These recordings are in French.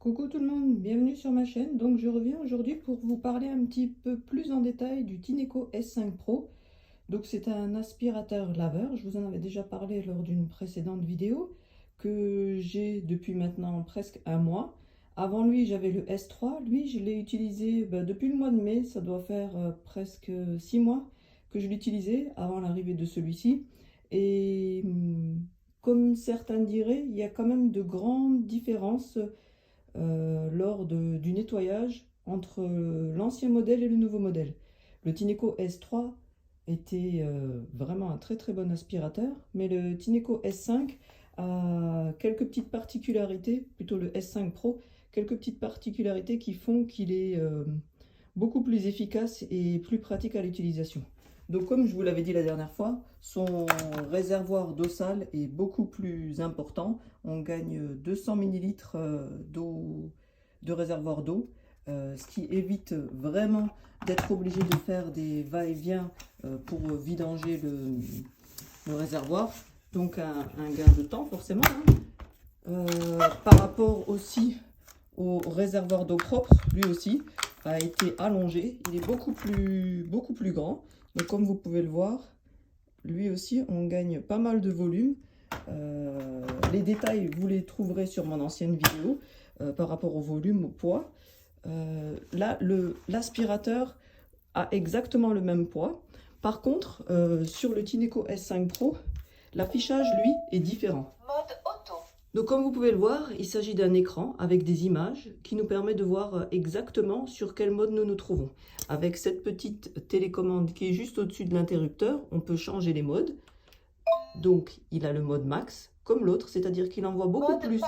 Coucou tout le monde, bienvenue sur ma chaîne. Donc je reviens aujourd'hui pour vous parler un petit peu plus en détail du Tineco S5 Pro. Donc c'est un aspirateur laveur, je vous en avais déjà parlé lors d'une précédente vidéo, que j'ai depuis maintenant presque un mois. Avant lui j'avais le S3, lui je l'ai utilisé depuis le mois de mai, ça doit faire presque 6 mois que je l'utilisais avant l'arrivée de celui-ci. Et comme certains diraient, il y a quand même de grandes différences lors du nettoyage entre l'ancien modèle et le nouveau modèle. Le Tineco S3 était vraiment un très très bon aspirateur, mais le Tineco S5 a quelques petites particularités, plutôt le S5 Pro, quelques petites particularités qui font qu'il est beaucoup plus efficace et plus pratique à l'utilisation. Donc comme je vous l'avais dit la dernière fois, son réservoir d'eau sale est beaucoup plus important. On gagne 200 ml d'eau, de réservoir d'eau, ce qui évite vraiment d'être obligé de faire des va-et-vient pour vidanger le réservoir. Donc un gain de temps forcément. Par rapport aussi au réservoir d'eau propre, lui aussi a été allongé. Il est beaucoup plus grand. Donc comme vous pouvez le voir, lui aussi on gagne pas mal de volume. Les détails vous les trouverez sur mon ancienne vidéo par rapport au volume, au poids. Là l'aspirateur a exactement le même poids. Par contre sur le Tineco S5 Pro, l'affichage lui est différent. Mode auto. Donc comme vous pouvez le voir, il s'agit d'un écran avec des images qui nous permet de voir exactement sur quel mode nous nous trouvons. Avec cette petite télécommande qui est juste au-dessus de l'interrupteur, on peut changer les modes. Donc il a le mode max comme l'autre, c'est-à-dire qu'il envoie beaucoup plus.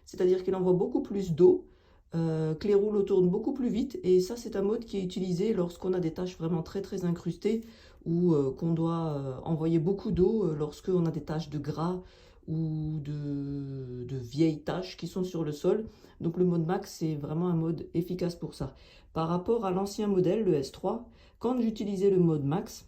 C'est-à-dire qu'il envoie beaucoup plus d'eau, que les rouleaux tournent beaucoup plus vite. Et ça, c'est un mode qui est utilisé lorsqu'on a des tâches vraiment très très incrustées ou qu'on doit envoyer beaucoup d'eau lorsqu'on a des tâches de gras ou de vieilles taches qui sont sur le sol. Donc le mode max, c'est vraiment un mode efficace pour ça. Par rapport à l'ancien modèle, le S3, quand j'utilisais le mode max,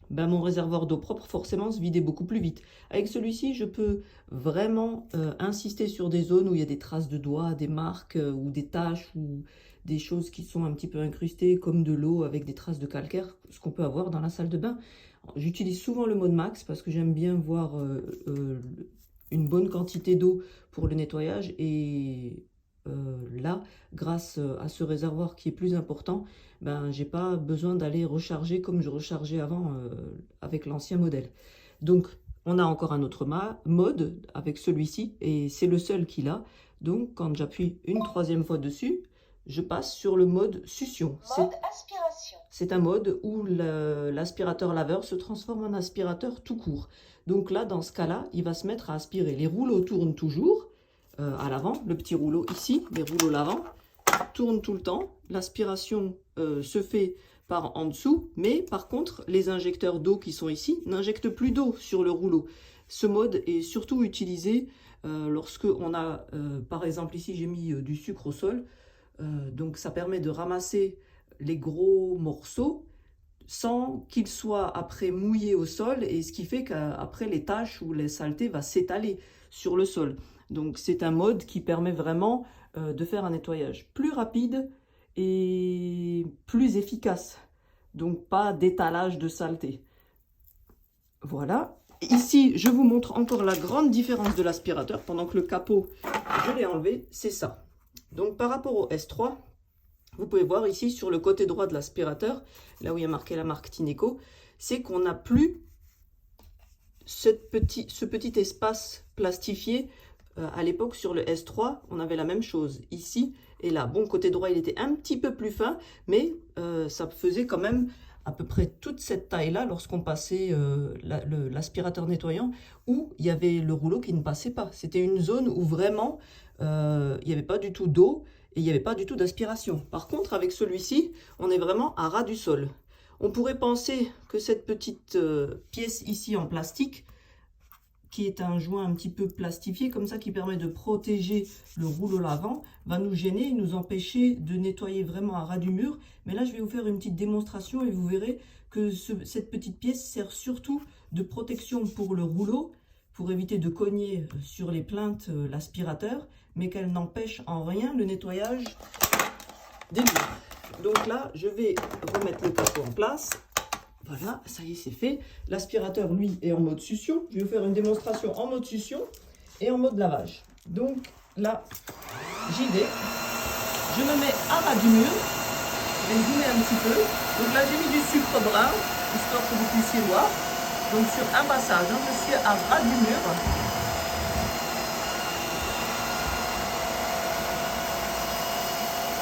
ben mon réservoir d'eau propre forcément se vidait beaucoup plus vite. Avec celui-ci, je peux vraiment insister sur des zones où il y a des traces de doigts, des marques ou des taches ou des choses qui sont un petit peu incrustées comme de l'eau avec des traces de calcaire, ce qu'on peut avoir dans la salle de bain. J'utilise souvent le mode max parce que j'aime bien voir une bonne quantité d'eau pour le nettoyage et là, grâce à ce réservoir qui est plus important, ben, j'ai pas besoin d'aller recharger comme je rechargeais avant avec l'ancien modèle. Donc, on a encore un autre mode avec celui-ci et c'est le seul qu'il a. Donc, quand j'appuie une troisième fois dessus, je passe sur le mode succion. Mode aspiration. C'est un mode où l'aspirateur laveur se transforme en aspirateur tout court. Donc là, dans ce cas-là, il va se mettre à aspirer. Les rouleaux tournent toujours à l'avant. Le petit rouleau ici, les rouleaux l'avant, tournent tout le temps. L'aspiration se fait par en dessous, mais par contre, les injecteurs d'eau qui sont ici n'injectent plus d'eau sur le rouleau. Ce mode est surtout utilisé lorsque on a, par exemple ici j'ai mis du sucre au sol, donc ça permet de ramasser les gros morceaux sans qu'ils soient après mouillés au sol, et ce qui fait qu'après les taches ou les saletés va s'étaler sur le sol. Donc c'est un mode qui permet vraiment de faire un nettoyage plus rapide et plus efficace. Donc pas d'étalage de saleté. Voilà. Ici, je vous montre encore la grande différence de l'aspirateur. Pendant que le capot, je l'ai enlevé, c'est ça. Donc par rapport au S3, vous pouvez voir ici sur le côté droit de l'aspirateur, là où il y a marqué la marque Tineco, c'est qu'on n'a plus ce petit espace plastifié. À l'époque, sur le S3, on avait la même chose ici et là. Bon, côté droit, il était un petit peu plus fin, mais ça faisait quand même à peu près toute cette taille-là lorsqu'on passait l'aspirateur nettoyant, où il y avait le rouleau qui ne passait pas. C'était une zone où vraiment, il n'y avait pas du tout d'eau et il n'y avait pas du tout d'aspiration. Par contre, avec celui-ci, on est vraiment à ras du sol. On pourrait penser que cette petite pièce ici en plastique, qui est un joint un petit peu plastifié comme ça, qui permet de protéger le rouleau lavant, va nous gêner et nous empêcher de nettoyer vraiment à ras du mur. Mais là, je vais vous faire une petite démonstration et vous verrez que cette petite pièce sert surtout de protection pour le rouleau, pour éviter de cogner sur les plinthes l'aspirateur, mais qu'elle n'empêche en rien le nettoyage des murs. Donc là, je vais remettre le capot en place. Voilà, ça y est, c'est fait. L'aspirateur, lui, est en mode succion. Je vais vous faire une démonstration en mode succion et en mode lavage. Donc là, j'y vais. Je me mets à ras du mur. Je vais me zoomer un petit peu. Donc là, j'ai mis du sucre brun, histoire que vous puissiez voir. Donc sur un passage, hein, je suis à ras du mur.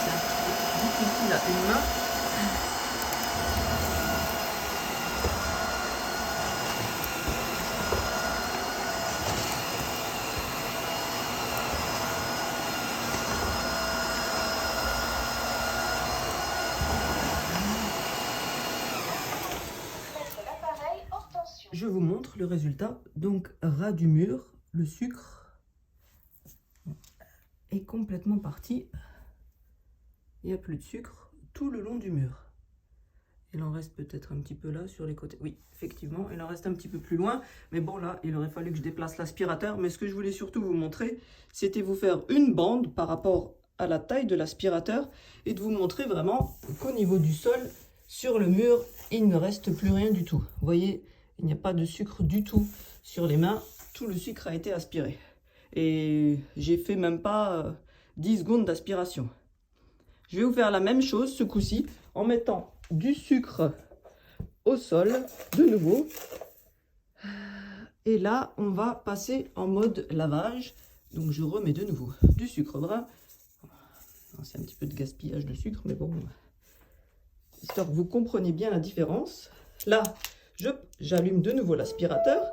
C'est difficile à une main. Je vous montre le résultat. Donc, ras du mur, le sucre est complètement parti. Il n'y a plus de sucre tout le long du mur. Il en reste peut-être un petit peu là sur les côtés. Oui, effectivement, il en reste un petit peu plus loin. Mais bon, là, il aurait fallu que je déplace l'aspirateur. Mais ce que je voulais surtout vous montrer, c'était vous faire une bande par rapport à la taille de l'aspirateur et de vous montrer vraiment qu'au niveau du sol, sur le mur, il ne reste plus rien du tout. Vous voyez, il n'y a pas de sucre du tout sur les mains. Tout le sucre a été aspiré. Et j'ai fait même pas 10 secondes d'aspiration. Je vais vous faire la même chose ce coup-ci en mettant du sucre au sol de nouveau. Et là, on va passer en mode lavage. Donc je remets de nouveau du sucre brun. C'est un petit peu de gaspillage de sucre, mais bon, histoire que vous compreniez bien la différence. Là, j'allume de nouveau l'aspirateur.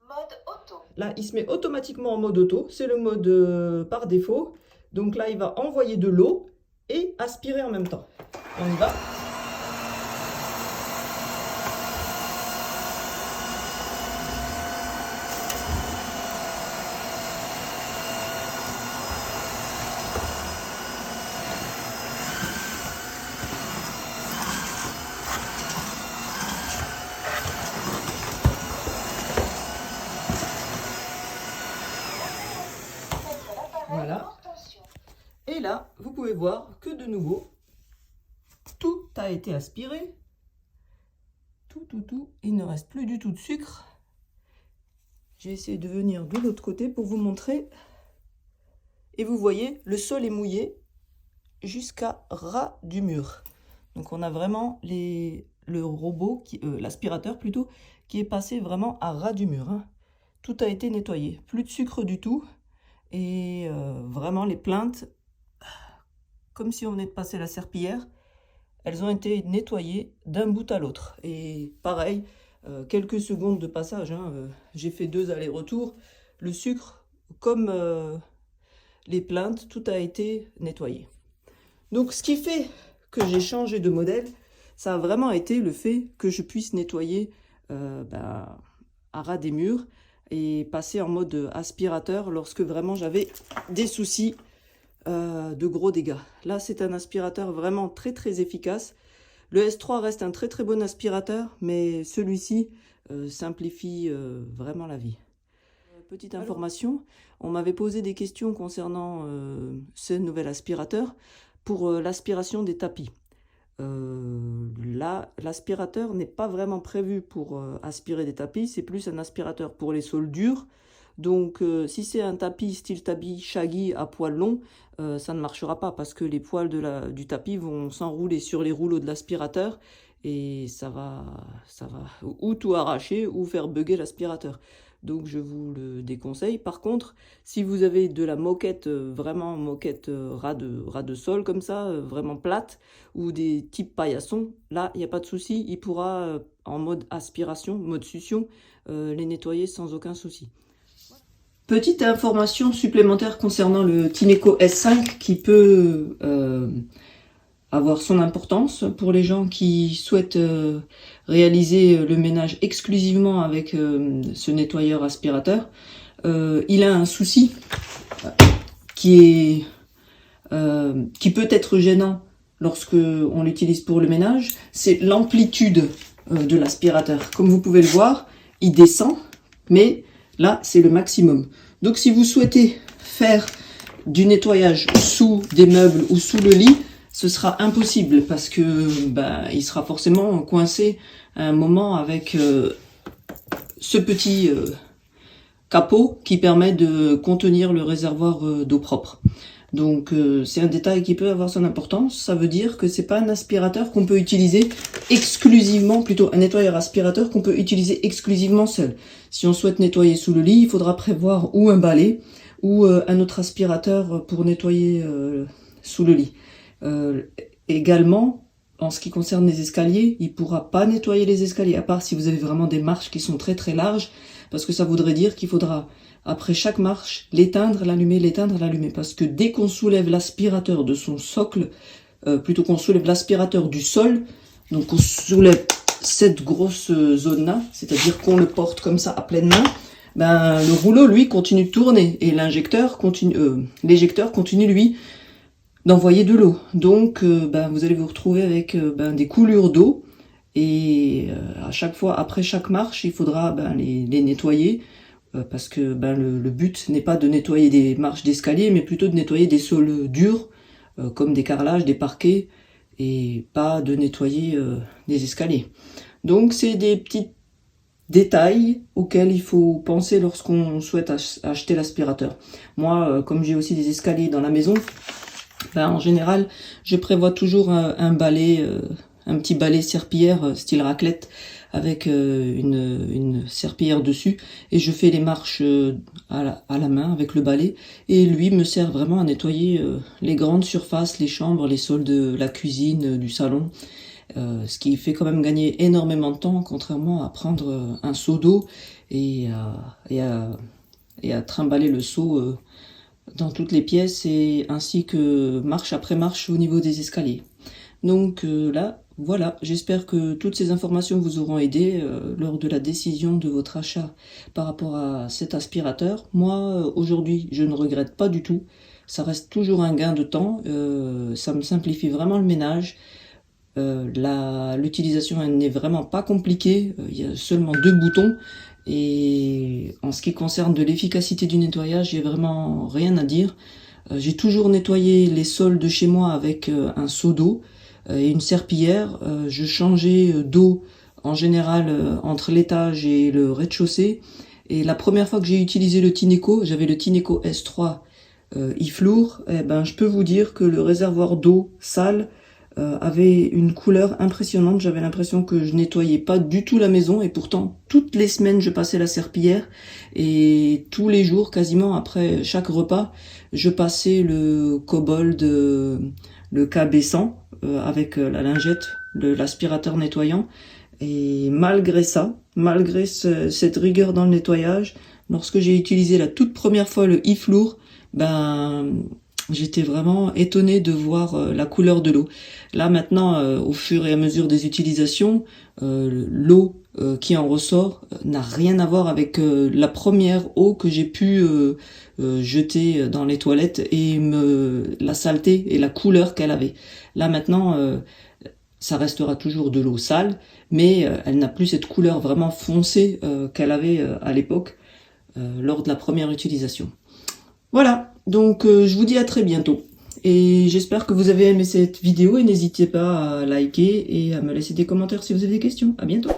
Mode auto. Là, il se met automatiquement en mode auto. C'est le mode par défaut. Donc là, il va envoyer de l'eau et aspirer en même temps. On y va. Voilà. Et là, vous pouvez voir que de nouveau, tout a été aspiré. Tout. Il ne reste plus du tout de sucre. J'ai essayé de venir de l'autre côté pour vous montrer. Et vous voyez, le sol est mouillé jusqu'à ras du mur. Donc on a vraiment le robot, l'aspirateur plutôt, qui est passé vraiment à ras du mur. Hein. Tout a été nettoyé. Plus de sucre du tout. Et vraiment les plaintes, comme si on venait de passer la serpillière, elles ont été nettoyées d'un bout à l'autre. Et pareil, quelques secondes de passage, hein, j'ai fait 2 allers-retours. Le sucre, comme les plaintes, tout a été nettoyé. Donc ce qui fait que j'ai changé de modèle, ça a vraiment été le fait que je puisse nettoyer à ras des murs et passer en mode aspirateur lorsque vraiment j'avais des soucis de gros dégâts. Là, c'est un aspirateur vraiment très efficace. Le S3 reste un très bon aspirateur, mais celui-ci simplifie vraiment la vie. Petite information, on m'avait posé des questions concernant ce nouvel aspirateur pour l'aspiration des tapis. Là, l'aspirateur n'est pas vraiment prévu pour aspirer des tapis, c'est plus un aspirateur pour les sols durs. Donc si c'est un tapis style tapis shaggy à poils longs, ça ne marchera pas parce que les poils du tapis vont s'enrouler sur les rouleaux de l'aspirateur et ça va ou tout arracher ou faire bugger l'aspirateur. Donc je vous le déconseille. Par contre, si vous avez de la moquette, vraiment moquette ras de sol comme ça, vraiment plate, ou des types paillassons, là, il n'y a pas de souci. Il pourra, en mode aspiration, mode succion, les nettoyer sans aucun souci. Petite information supplémentaire concernant le Tineco S5 qui peut avoir son importance pour les gens qui souhaitent réaliser le ménage exclusivement avec ce nettoyeur aspirateur. Il a un souci qui peut être gênant lorsque on l'utilise pour le ménage, c'est l'amplitude de l'aspirateur. Comme vous pouvez le voir, il descend, mais là c'est le maximum. Donc si vous souhaitez faire du nettoyage sous des meubles ou sous le lit, ce sera impossible parce que il sera forcément coincé à un moment avec ce petit capot qui permet de contenir le réservoir d'eau propre. Donc c'est un détail qui peut avoir son importance. Ça veut dire que c'est pas un aspirateur qu'on peut utiliser exclusivement, plutôt un nettoyeur aspirateur qu'on peut utiliser exclusivement seul. Si on souhaite nettoyer sous le lit, il faudra prévoir ou un balai ou un autre aspirateur pour nettoyer sous le lit. Également, en ce qui concerne les escaliers, il ne pourra pas nettoyer les escaliers, à part si vous avez vraiment des marches qui sont très très larges, parce que ça voudrait dire qu'il faudra, après chaque marche, l'éteindre, l'allumer, parce que dès qu'on soulève l'aspirateur de son socle, plutôt qu'on soulève l'aspirateur du sol, donc on soulève cette grosse zone-là, c'est-à-dire qu'on le porte comme ça à pleine main, le rouleau, lui, continue de tourner, et l'éjecteur continue, lui, d'envoyer de l'eau. Donc, vous allez vous retrouver avec des coulures d'eau, et à chaque fois, après chaque marche, il faudra les nettoyer, parce que le but n'est pas de nettoyer des marches d'escalier, mais plutôt de nettoyer des sols durs, comme des carrelages, des parquets, et pas de nettoyer des escaliers. Donc c'est des petits détails auxquels il faut penser lorsqu'on souhaite acheter l'aspirateur. Moi, comme j'ai aussi des escaliers dans la maison, en général, je prévois toujours un balai, un petit balai serpillière style raclette, avec une serpillière dessus, et je fais les marches à la main avec le balai, et lui me sert vraiment à nettoyer les grandes surfaces, les chambres, les sols de la cuisine, du salon, ce qui fait quand même gagner énormément de temps, contrairement à prendre un seau d'eau et à trimballer le seau dans toutes les pièces, et ainsi que marche après marche au niveau des escaliers. Donc là, voilà, j'espère que toutes ces informations vous auront aidé lors de la décision de votre achat par rapport à cet aspirateur. Moi, aujourd'hui, je ne regrette pas du tout. Ça reste toujours un gain de temps. Ça me simplifie vraiment le ménage. L'utilisation n'est vraiment pas compliquée. Il y a seulement 2 boutons. Et en ce qui concerne de l'efficacité du nettoyage, il n'y a vraiment rien à dire. J'ai toujours nettoyé les sols de chez moi avec un seau d'eau et une serpillière. Je changeais d'eau en général entre l'étage et le rez-de-chaussée. Et la première fois que j'ai utilisé le Tineco, j'avais le Tineco S3 Iflour, je peux vous dire que le réservoir d'eau sale avait une couleur impressionnante. J'avais l'impression que je nettoyais pas du tout la maison, et pourtant toutes les semaines je passais la serpillière, et tous les jours quasiment après chaque repas je passais le Kobold, le KB100 avec la lingette, l'aspirateur nettoyant. Et malgré ça, malgré cette rigueur dans le nettoyage, lorsque j'ai utilisé la toute première fois le Iflour, j'étais vraiment étonnée de voir la couleur de l'eau. Là maintenant, au fur et à mesure des utilisations, l'eau qui en ressort n'a rien à voir avec la première eau que j'ai pu jeter dans les toilettes, et la saleté et la couleur qu'elle avait. Là maintenant, ça restera toujours de l'eau sale, mais elle n'a plus cette couleur vraiment foncée qu'elle avait à l'époque, lors de la première utilisation. Voilà, donc je vous dis à très bientôt. Et j'espère que vous avez aimé cette vidéo, et n'hésitez pas à liker et à me laisser des commentaires si vous avez des questions. À bientôt.